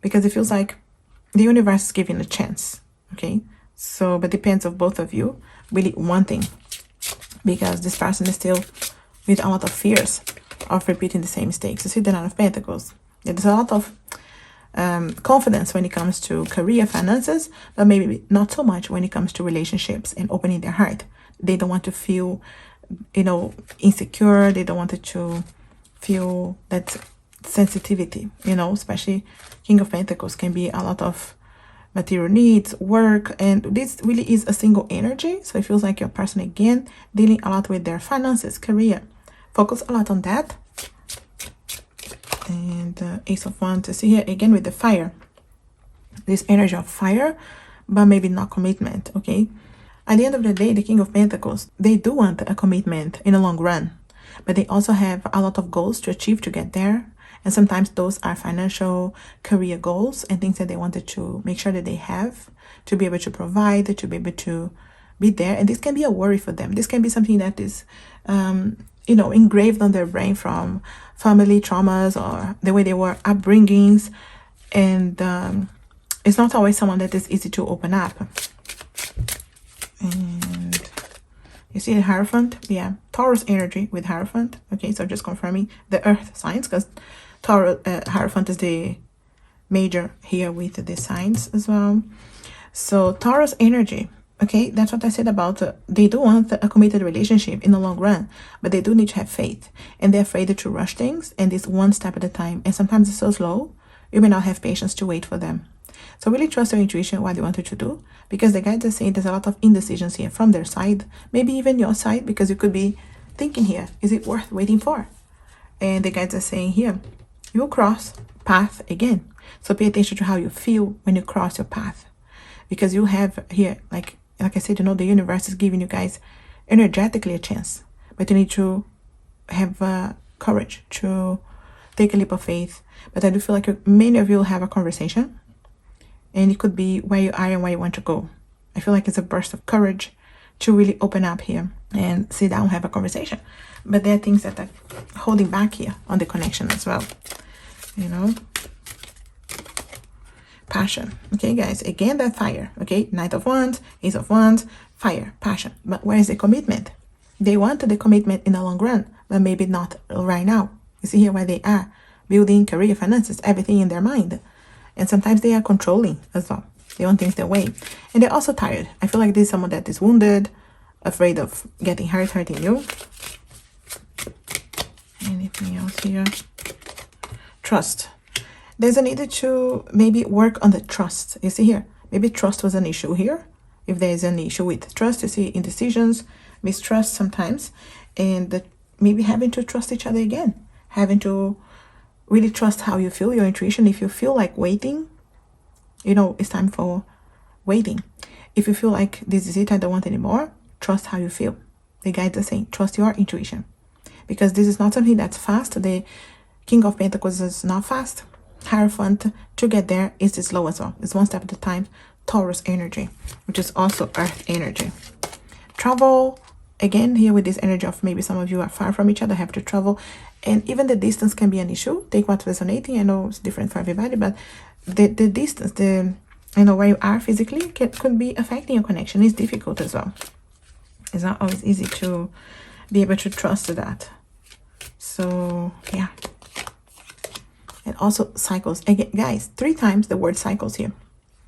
because it feels like the universe is giving a chance, okay? So, but depends of both of you really wanting, because this person is still with a lot of fears of repeating the same mistakes. You see the Nine of Pentacles. There's a lot of confidence when it comes to career, finances, but maybe not so much when it comes to relationships and opening their heart. They don't want to feel, you know, insecure. They don't want to feel that sensitivity, you know, especially King of Pentacles can be a lot of material needs, work, and this really is a single energy. So it feels like your person, again, dealing a lot with their finances, career. Focus a lot on that. And Ace of Wands to see here again with the fire. This energy of fire, but maybe not commitment, okay? At the end of the day, the King of Pentacles, they do want a commitment in the long run, but they also have a lot of goals to achieve to get there. And sometimes those are financial, career goals and things that they wanted to make sure that they have to be able to provide, to be able to be there. And this can be a worry for them. This can be something that is, you know, engraved on their brain from family traumas or the way they were upbringings. And it's not always someone that is easy to open up. And you see the Hierophant? Yeah, Taurus energy with Hierophant. Okay, so just confirming the earth signs, because Taurus, Hierophant is the major here with the signs as well. So Taurus energy, okay, that's what I said about they do want a committed relationship in the long run, but they do need to have faith, and they're afraid to rush things, and it's one step at a time, and sometimes it's so slow you may not have patience to wait for them. So really trust your intuition, what they wanted to do, because the guides are saying there's a lot of indecisions here from their side, maybe even your side, because you could be thinking here, is it worth waiting for? And the guides are saying here, you'll cross path again. So pay attention to how you feel when you cross your path, because you have here, like I said, you know, the universe is giving you guys energetically a chance, but you need to have courage to take a leap of faith. But I do feel like many of you will have a conversation, and it could be where you are and where you want to go. I feel like it's a burst of courage to really open up here and sit down, have a conversation. But there are things that are holding back here on the connection as well, you know. Passion. Okay, guys, again, that fire. Okay, Knight of Wands, Ace of Wands, fire, passion. But where is the commitment? They wanted the commitment in the long run, but maybe not right now. You see here where they are, building career, finances, everything in their mind. And sometimes they are controlling as well. They want things their way. And they're also tired. I feel like this is someone that is wounded, afraid of getting hurt, hurting you. Anything else here? Trust. There's a need to maybe work on the trust. You see here, maybe trust was an issue here. If there is an issue with trust, you see indecisions, mistrust sometimes, and maybe having to trust each other again, having to really trust how you feel, your intuition. If you feel like waiting, you know, it's time for waiting. If you feel like this is it, I don't want anymore, trust how you feel. The guides are saying, trust your intuition, because this is not something that's fast. The King of Pentacles is not fast. Hierophant, to get there, is slow as well. It's one step at a time. Taurus energy, which is also earth energy. Travel, again, here with this energy of maybe some of you are far from each other, have to travel. And even the distance can be an issue. Take what's resonating. I know it's different for everybody, but the distance, you know, where you are physically could be affecting your connection. It's difficult as well. It's not always easy to be able to trust that. So, yeah. And also cycles. Again, guys, 3 times the word cycles here.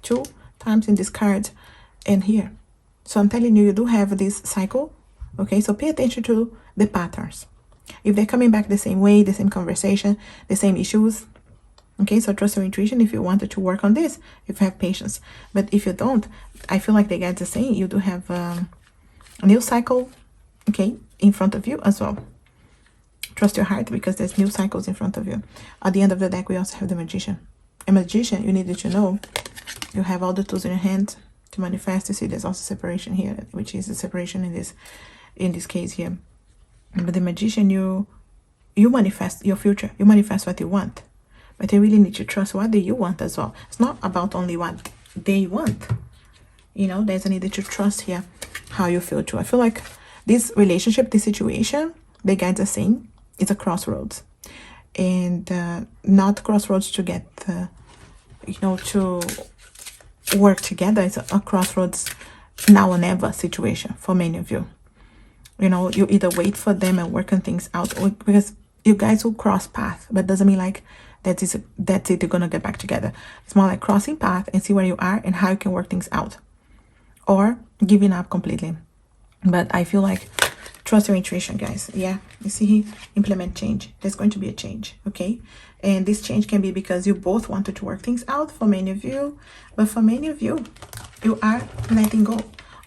2 times in this card and here. So I'm telling you, you do have this cycle. Okay, so pay attention to the patterns. If they're coming back the same way, the same conversation, the same issues, okay, so trust your intuition if you wanted to work on this, if you have patience. But if you don't, I feel like the guides are saying you do have a new cycle, okay, in front of you as well. Trust your heart, because there's new cycles in front of you. At the end of the deck, we also have the Magician. A Magician, you needed to know, you have all the tools in your hand to manifest. You see, there's also separation here, which is the separation in this case here. But the Magician, you manifest your future. You manifest what you want. But you really need to trust what do you want as well. It's not about only what they want. You know, there's a need to trust here how you feel too. I feel like this relationship, this situation, the guides are saying, it's a crossroads. And not crossroads to get, you know, to work together. It's a crossroads now or never situation for many of you. You know, you either wait for them and work on things out, or because you guys will cross path, but doesn't mean like that's it, you're gonna get back together. It's more like crossing path and see where you are and how you can work things out, or giving up completely. But I feel like trust your intuition, guys. Yeah, you see here, implement change. There's going to be a change, okay? And this change can be because you both wanted to work things out for many of you, but for many of you, you are letting go.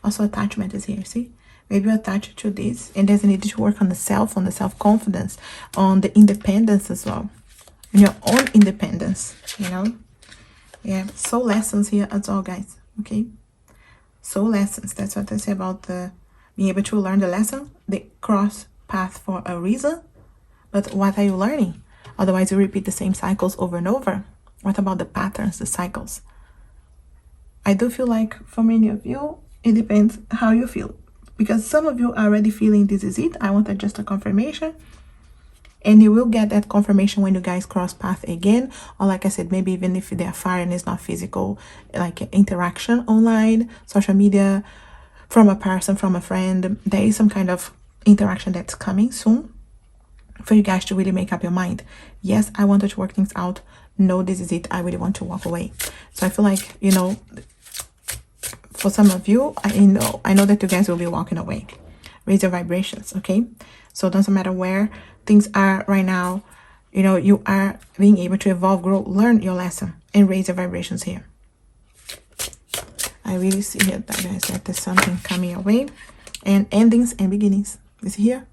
Also, attachment is here, see? Maybe you're attached to this, and there's a need to work on the self-confidence, on the independence as well. Your own independence, you know? Yeah, soul lessons here as well, guys, okay? Soul lessons, that's what I say about the being able to learn the lesson. They cross path for a reason, but what are you learning? Otherwise, you repeat the same cycles over and over. What about the patterns, the cycles? I do feel like for many of you, it depends how you feel. Because some of you are already feeling this is it. I wanted just a confirmation. And you will get that confirmation when you guys cross path again. Or like I said, maybe even if they are far and it's not physical, like interaction online, social media, from a person, from a friend, there is some kind of interaction that's coming soon for you guys to really make up your mind. Yes, I wanted to work things out. No, this is it. I really want to walk away. So I feel like, you know, for some of you, I know that you guys will be walking away. Raise your vibrations, okay? So it doesn't matter where things are right now, you know, you are being able to evolve, grow, learn your lesson, and raise your vibrations here. I really see here that guys, that there's something coming your way, and endings and beginnings. You see here?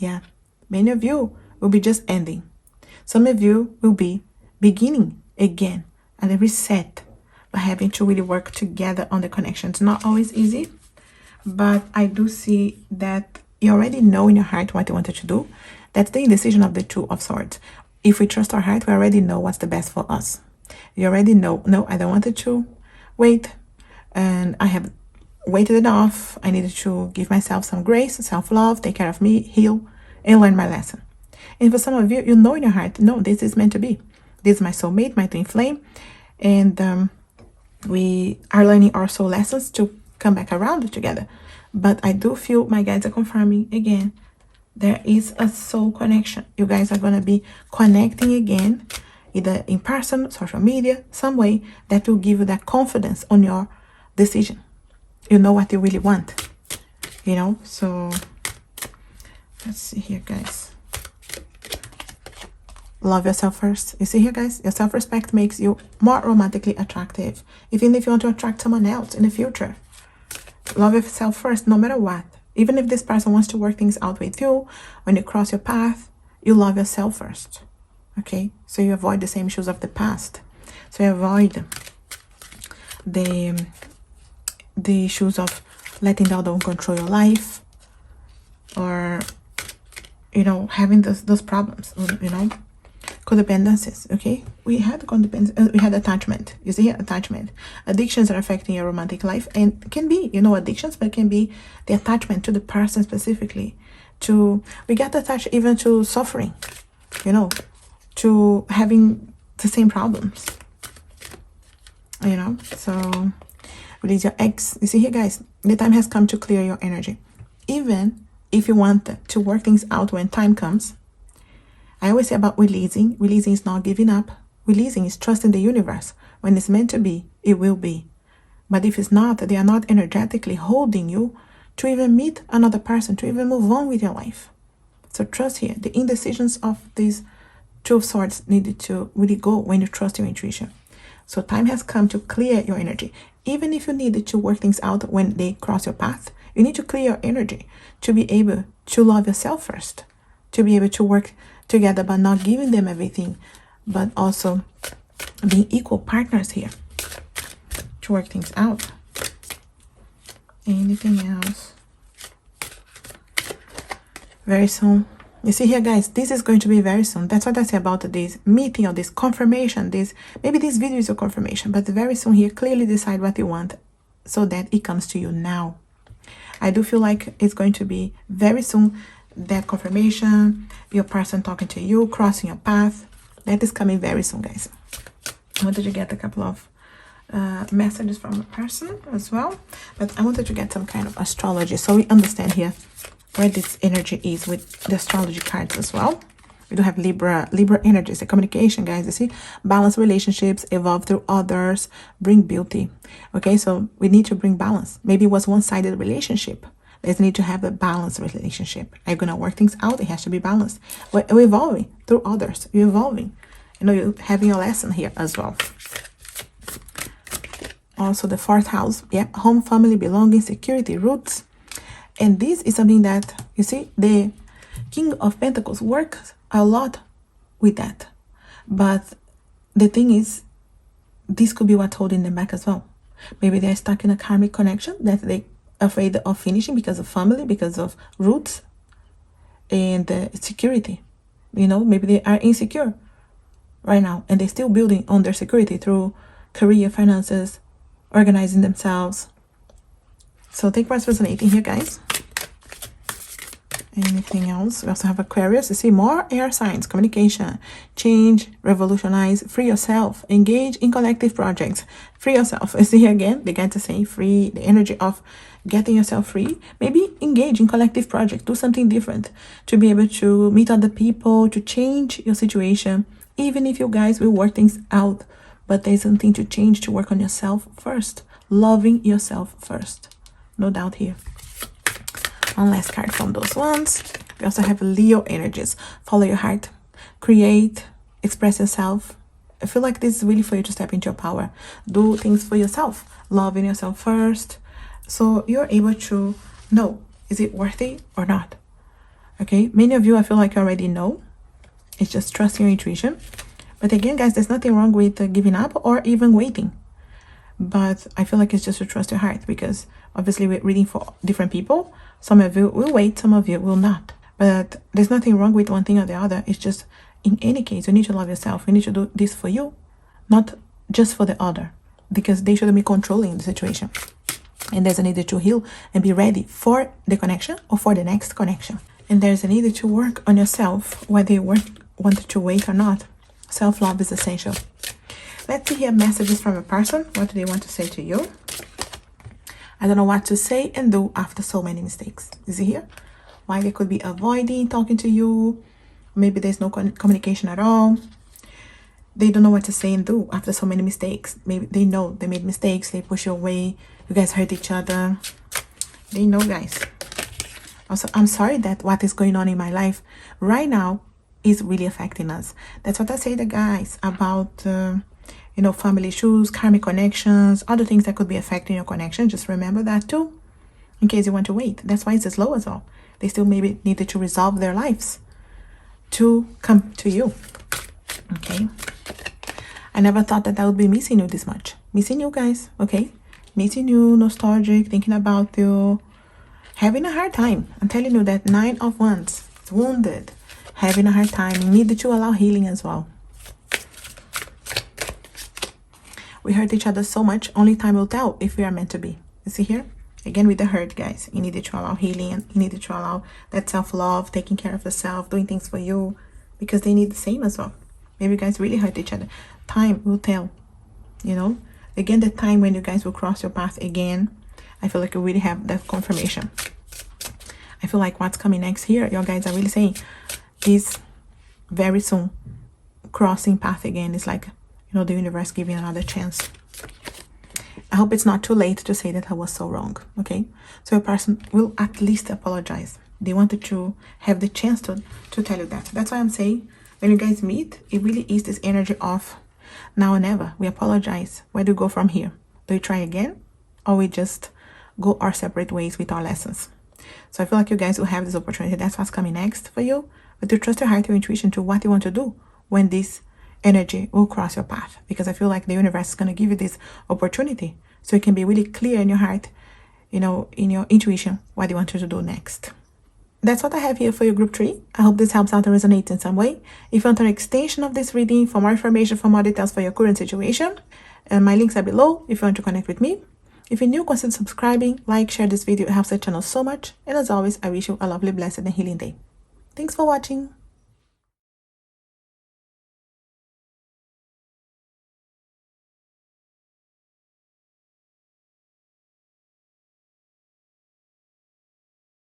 Yeah. Many of you will be just ending. Some of you will be beginning again and a reset, but having to really work together on the connection. It's not always easy, but I do see that you already know in your heart what you wanted to do. That's the indecision of the Two of Swords. If we trust our heart, we already know what's the best for us. You already know, no, I don't want to wait, and I have waited enough. I needed to give myself some grace, self-love, take care of me, heal, and learn my lesson. And for some of you, you know in your heart, no, this is meant to be. This is my soulmate, my twin flame, and we are learning our soul lessons to come back around together. But I do feel my guides are confirming again, there is a soul connection. You guys are going to be connecting again, either in person, social media, some way that will give you that confidence on your decision. You know what you really want, you know? So let's see here, guys. Love yourself first. You see here, guys, your self-respect makes you more romantically attractive, even if you want to attract someone else in the future. Love yourself first, no matter what. Even if this person wants to work things out with you, when you cross your path, you love yourself first. Okay? So you avoid the same issues of the past. So you avoid the issues of letting the other one control your life, or, you know, having those problems, you know. Codependencies, okay? We had codependency, we had attachment. You see here, attachment. Addictions are affecting your romantic life, and it can be, you know, addictions, but it can be the attachment to the person specifically. We get attached even to suffering, you know, to having the same problems, you know. So release your ex. You see here, guys, the time has come to clear your energy. Even if you want to work things out when time comes, I always say about releasing. Releasing is not giving up. Releasing is trusting the universe. When it's meant to be, it will be. But if it's not, they are not energetically holding you to even meet another person, to even move on with your life. So trust here. The indecisions of these Two of Swords needed to really go when you trust your intuition. So time has come to clear your energy. Even if you needed to work things out when they cross your path, you need to clear your energy to be able to love yourself first, to be able to work together, but not giving them everything, but also being equal partners here to work things out. Anything else? Very soon. You see here, guys, this is going to be very soon. That's what I say about this meeting or this confirmation. Maybe this video is a confirmation, but very soon here, clearly decide what you want so that it comes to you now. I do feel like it's going to be very soon, that confirmation, your person talking to you, crossing your path. That is coming very soon, guys. I wanted to get a couple of messages from a person as well, but I wanted to get some kind of astrology so we understand here where this energy is with the astrology cards as well. We do have Libra energies, the communication, guys. You see, balance relationships, evolve through others, bring beauty. Okay, so we need to bring balance. Maybe it was one-sided relationship. There's need to have a balanced relationship. Are you gonna work things out? It has to be balanced. We're evolving through others. You're evolving. You know, you're having a lesson here as well. Also the 4th house, yeah, home, family, belonging, security, roots. And this is something that, you see, the King of Pentacles works a lot with that. But the thing is, this could be what's holding them back as well. Maybe they're stuck in a karmic connection that they're afraid of finishing because of family, because of roots and security. You know, maybe they are insecure right now and they're still building on their security through career, finances, organizing themselves. So take what's resonating here, guys. Anything else? We also have Aquarius. You see more air signs, communication, change, revolutionize, free yourself, engage in collective projects, free yourself. You see here again, they get to say free, the energy of getting yourself free. Maybe engage in collective projects, do something different to be able to meet other people, to change your situation. Even if you guys will work things out, but there's something to change, to work on yourself first, loving yourself first. No doubt here. One last card from those ones. We also have Leo energies. Follow your heart, create, express yourself. I feel like this is really for you to step into your power. Do things for yourself, loving yourself first. So you're able to know, is it worthy or not? Okay, many of you, I feel like you already know. It's just trusting your intuition. But again, guys, there's nothing wrong with giving up or even waiting. But I feel like it's just to trust your heart, because obviously we're reading for different people. Some of you will wait, some of you will not. But there's nothing wrong with one thing or the other. It's just, in any case, you need to love yourself. You need to do this for you, not just for the other, because they shouldn't be controlling the situation. And there's a need to heal and be ready for the connection or for the next connection. And there's a need to work on yourself, whether you want to wait or not. Self-love is essential. Let's see here messages from a person. What do they want to say to you? I don't know what to say and do after so many mistakes. You see here? Why they could be avoiding talking to you. Maybe there's no communication at all. They don't know what to say and do after so many mistakes. Maybe they know they made mistakes. They push you away. You guys hurt each other. They know, guys. Also, I'm sorry that what is going on in my life right now is really affecting us. That's what I say to guys about you know, family issues, karmic connections, other things that could be affecting your connection. Just remember that too, in case you want to wait. That's why it's slow as well. They still maybe needed to resolve their lives to come to you. Okay, I never thought that I would be missing you this much. Missing you guys, okay? Missing you, nostalgic, thinking about you, having a hard time. I'm telling you that 9 of Wands, wounded, having a hard time, needed to allow healing as well. We hurt each other so much, only time will tell if we are meant to be. You see here? Again with the hurt, guys. You needed to allow healing, and you needed to allow that self-love, taking care of yourself, doing things for you, because they need the same as well. Maybe you guys really hurt each other. Time will tell, you know? Again, the time when you guys will cross your path again, I feel like you really have that confirmation. I feel like what's coming next here, your guys are really saying, is very soon crossing path again. It's like, you know, the universe giving another chance. I hope it's not too late to say that I was so wrong, okay? So your person will at least apologize. They wanted to have the chance to tell you that. That's why I'm saying when you guys meet, it really is this energy of now or never. We apologize. Where do we go from here? Do we try again? Or we just go our separate ways with our lessons? So I feel like you guys will have this opportunity. That's what's coming next for you. But to trust your heart, your intuition to what you want to do when this energy will cross your path. Because I feel like the universe is going to give you this opportunity so it can be really clear in your heart, you know, in your intuition, what you want to do next. That's what I have here for your group 3. I hope this helps out and resonates in some way. If you want an extension of this reading, for more information, for more details for your current situation, my links are below if you want to connect with me. If you're new, consider subscribing, like, share this video. It helps the channel so much. And as always, I wish you a lovely, blessed, and healing day. Thanks for watching.